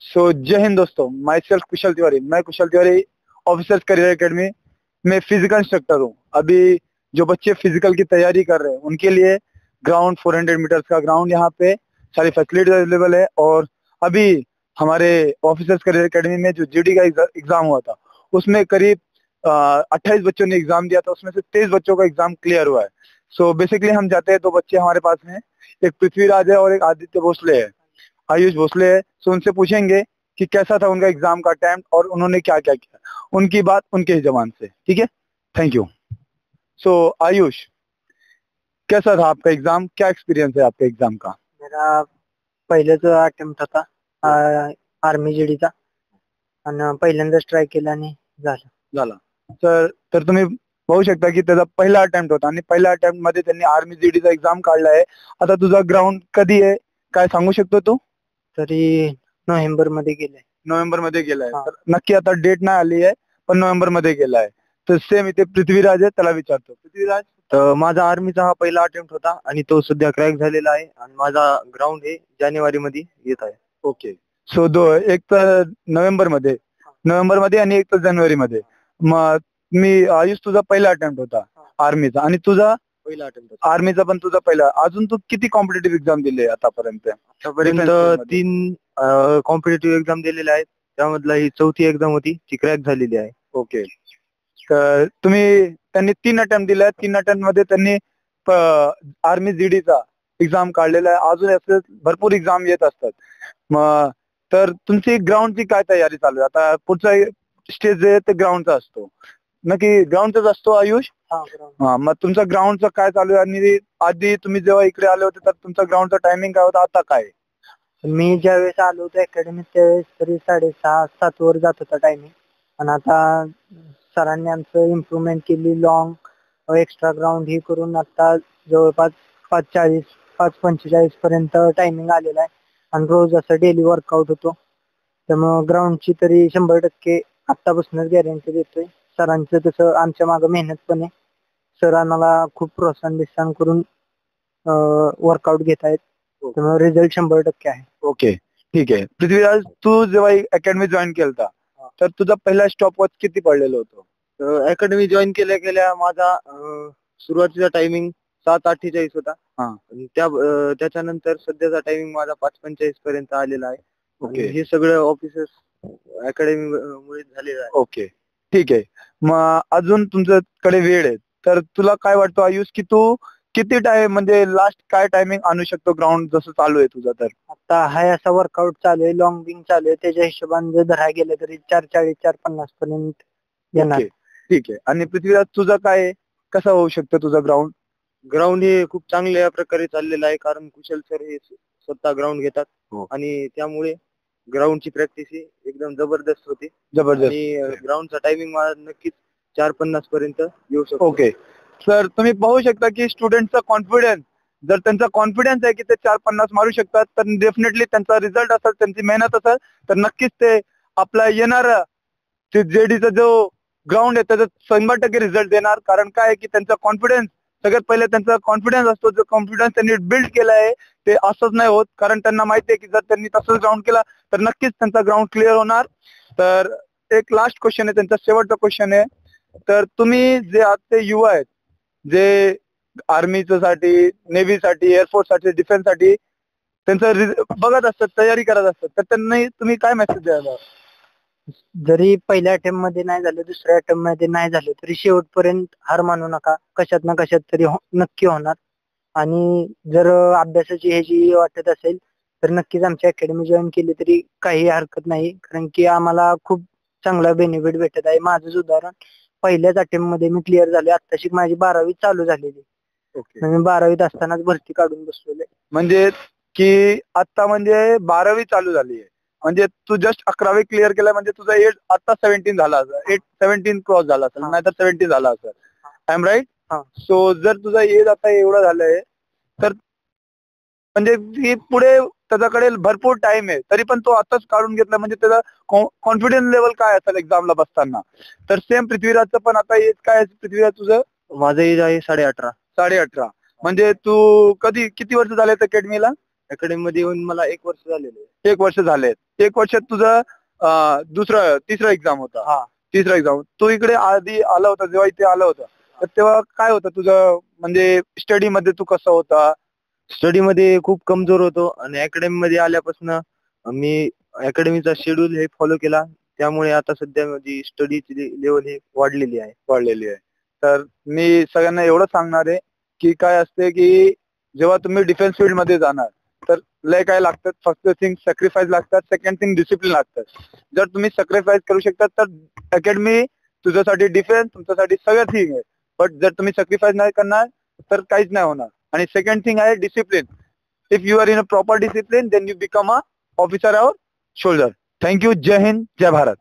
So जय हिंद दोस्तों, my self कुशल तिवारी। मैं कुशल Tiwari, officers career academy में फिजिकल इंस्ट्रक्टर हूँ। अभी जो बच्चे फिजिकल की तैयारी कर रहे हैं उनके लिए ग्राउंड 400 मीटर्स का ग्राउंड यहाँ पे सारी फैसिलिटी अवेलेबल है। और अभी हमारे ऑफिसर्स करियर एकेडमी में जो जीडी का एग्जाम हुआ था उसमें करीब 28 बच्चों ने एग्जाम दिया था, उसमें से 23 बच्चों का एग्जाम क्लियर हुआ है। सो बेसिकली हम जाते हैं, दो बच्चे हमारे पास में, एक पृथ्वीराज है और एक आदित्य भोसले है, आयुष भोसले है। सो उनसे पूछेंगे कि कैसा था उनका एग्जाम का अटेम्प्ट और उन्होंने क्या क्या किया, उनकी बात उनके ही जबान से। ठीक है, थैंक यू। सो आयुष, कैसा था आपका एग्जाम, क्या एक्सपीरियंस है आपका एग्जाम का? मेरा पहिलेच अटेम्प्ट होता आर्मी जीडीचा आणि पहिल्यांदाच ट्राय केला आणि झाला तर तुम्ही बघू शकता की त्याचा पहिला अटेम्प्ट होता आणि पहिल्या अटेम्प्ट मध्ये त्यांनी आर्मी जीडीचा एक्झाम काढला आहे। आता तुझा ग्राउंड कधी आहे, काय सांगू शकतो तू? तरी नोव्हेंबर मध्ये गेले। नोव्हेंबर मध्ये गेलाय, तर नक्की आता डेट नाही आली आहे, पण नोव्हेंबर मध्ये गेलाय। तर सेम इथे पृथ्वीराज आहे, त्याला विचारतो। पृथ्वीराज, तर माझा आर्मीचा हा पहिला अटेम्प्ट होता आणि तो सध्या क्रॅक झालेला आहे आणि माझा ग्राउंड हे जानेवारी मध्ये येत आहे। ओके। सो एक तर नोव्हेंबर मध्ये आणि एक तर जानेवारी मध्ये। मग आयुष, तुझा पहिला अटेम्प्ट होता आर्मीचा आणि तुझा पहिला अटेम्प्ट होता आर्मीचा पण तुझा पहिला। अजून तू किती कॉम्पिटेटिव्ह एक्झाम दिले आतापर्यंत? आतापर्यंत 3 कॉम्पिटेटिव्ह एक्झाम दिलेल्या आहेत, त्यामधला ही चौथी एक्झाम होती ती क्रॅक झालेली आहे। ओके। तर त्यांनी 3 अटेम्प्ट दिले, 3 अटेम्प्ट मध्ये त्यांनी आर्मी जीडीचा एक्झाम काढलेला आहे। अजून असे भरपूर एक्झाम येत असतात। मग तर तुमची ग्राउंडची काय तयारी चालू आहे? आता पुढचा स्टेज जे आहे ते ग्राउंडचा असतो, नक्की ग्राउंडचाच असतो आयुष? हा, मग तुमचा ग्राउंडचा काय चालू आहे? आणि आधी तुम्ही जेव्हा इकडे आले होते तर तुमचा ग्राउंडचा टायमिंग काय होता, आता काय? मी ज्यावेळेस आलो होतो अकॅडमीत त्यावेळेस तरी 6:30-7 वर जात होता टायमिंग, आणि आता सरांनी आमचं इम्प्रुव्हमेंट केली, लॉंग एक्स्ट्रा ग्राउंड ही करून आता जवळपास 5:40 5:45 पर्यंत टायमिंग आलेला आहे आणि रोज असं डेली वर्कआउट होतो। त्यामुळे ग्राउंडची तरी 100% आत्तापासूनच गॅरंटी देतोय। सरांचं तसं आमच्या मागे मेहनत पण आहे, सर आम्हाला खूप प्रोत्साहन करून वर्कआउट घेत आहेत, त्यामुळे रिझल्ट 100% आहे। ओके, ठीक आहे। पृथ्वीराज, तू जेव्हा अकॅडमी जॉईन केलता तर तुझा पहिला स्टॉप वॉच किती पडलेलं होतं? अकॅडमी जॉईन केल्या केल्या माझा सुरुवातीचा टायमिंग 7:48 होता आणि त्याच्यानंतर सध्याचा टायमिंग माझा 5:45 पर्यंत आलेला आहे। ओके, हे सगळं ऑफिसर्स अकॅडमी मुळे झालेलं आहे। ओके, ठीक आहे। मग अजून तुमच्याकडे वेळ आहे, तर तुला काय वाटतं आयुष की तू किती टाइम, म्हणजे लास्ट काय टायमिंग आणू शकतो ग्राउंड जसं चालू आहे तुझा? तर आता हाय असा वर्कआउट चालू आहे, लॉंग बिंग चालू आहे, त्याच्या हिशोबाने जर धरायला गेलं तरी 4:40 4:50 पर्यंत येणार। ओके, ठीक आहे। आणि पृथ्वीराज, तुझा काय आहे? कसं होऊ शकतं तुझा ग्राउंड? ग्राउंड हे खूप चांगल्या प्रकारे चाललेलं आहे, कारण कुशल सर हे स्वतः ग्राउंड घेतात आणि त्यामुळे ग्राउंडची प्रॅक्टिस ही एकदम जबरदस्त होते। आणि ग्राउंडचा टायमिंग मला नक्कीच 4:50 पर्यंत येऊ शकतो। ओके, सर तुम्ही पाहू शकता की स्टुडंटचा कॉन्फिडन्स, जर त्यांचा कॉन्फिडन्स आहे की ते 4:50 मारू शकतात तर डेफिनेटली त्यांचा रिझल्ट असेल, त्यांची मेहनत असेल तर नक्कीच ते आपला येणारा जेडीचा जो ग्राउंड आहे त्याचा 100% रिझल्ट देणार। कारण काय आहे की त्यांचा कॉन्फिडन्स, सगळ्यात पहिले त्यांचा कॉन्फिडन्स असतो, जो कॉन्फिडन्स त्यांनी बिल्ड केला आहे ते असंच नाही होत, कारण त्यांना माहिती आहे की जर त्यांनी तसंच ग्राउंड केला तर नक्कीच त्यांचा ग्राउंड क्लिअर होणार। तर एक लास्ट क्वेश्चन आहे, त्यांचा शेवटचा क्वेश्चन आहे। तर तुम्ही जे आजचे युवा आहेत, जे आर्मीच्या साठी, नेव्ही साठी, एअरफोर्स साठी, डिफेन्स साठी त्यांचं बघत असतात, तयारी करत असतात, तर त्यांना तुम्ही काय मेसेज द्याल? जरी पहिल्या अटेम्प्ट मध्ये नाही झालं, दुसऱ्या अटेम्प्ट मध्ये नाही झालं, तरी शेवटपर्यंत हार मानू नका, कशात ना कशात तरी नक्की होणार। आणि जर अभ्यासाची ह्याची वाटत असेल तर नक्कीच आमची अकॅडमी जॉईन केली तरी काही हरकत नाही, कारण की आम्हाला खूप चांगला बेनिफिट भेटत आहे। माझंच उदाहरण, पहिल्याच अटेम्प्ट मध्ये मी क्लिअर झाले, आत्ताशी माझी 12वी चालू झालेली, मी 12वीत असतानाच भरती काढून बसलेले। म्हणजे की आता म्हणजे 12वी चालू झाली आहे, म्हणजे तू जस्ट 11वी क्लिअर केलं, म्हणजे तुझा एज आता 17 झाला असेल, 17 क्रॉस झाला असेल, नाहीतर 17 झाला असेल। I am right? सो जर तुझा एज आता एवढा झालाय तर म्हणजे की पुढे त्याच्याकडे भरपूर टाइम आहे, तरी पण तो आताच काढून घेतला, म्हणजे त्याचा कॉन्फिडन्स लेवल काय असेल एक्झामला बसताना? तर सेम पृथ्वीराजचं पण आता एज काय आहे पृथ्वीराज तुझं? माझं एज आहे 18.5. 18.5 म्हणजे तू किती वर्ष झाले अकॅडमीला? अकॅडमी मध्ये येऊन मला 1 वर्ष झालेलं आहे। 1 वर्ष झाले। एक वर्षात तुझा तिसरा एक्झाम होता. हा. तिसरा एक्झाम तू इकडे आधी आला होता, जेव्हा इथे आला होता तर तेव्हा काय होतं तुझं, म्हणजे स्टडी मध्ये तू कसा होता? स्टडी मध्ये खूप कमजोर होतो आणि अकॅडमी मध्ये आल्यापासून मी अकॅडमीचा शेड्यूल हे फॉलो केला. त्यामुळे आता सध्या माझी स्टडीची लेवल ही वाढलेली आहे. तर मी सगळ्यांना एवढं सांगणार आहे की काय असते की जेव्हा तुम्ही डिफेन्स फील्ड मध्ये जाणार तर लय काय लागतात. फक्त थिंग सॅक्रिफाईस लागतात, सेकंड थिंग डिसिप्लिन लागतात. जर तुम्ही सॅक्रिफाईस करू शकता तर अकॅडमी तुझ्यासाठी, डिफेन्स तुमच्यासाठी सगळं थिंग आहे. बट जर तुम्ही सॅक्रिफाईस नाही करणार तर काहीच नाही होणार. आणि सेकंड थिंग आहे discipline. If you are in a proper discipline then you become a officer और सोल्जर. थँक्यू. जय हिंद, जय भारत.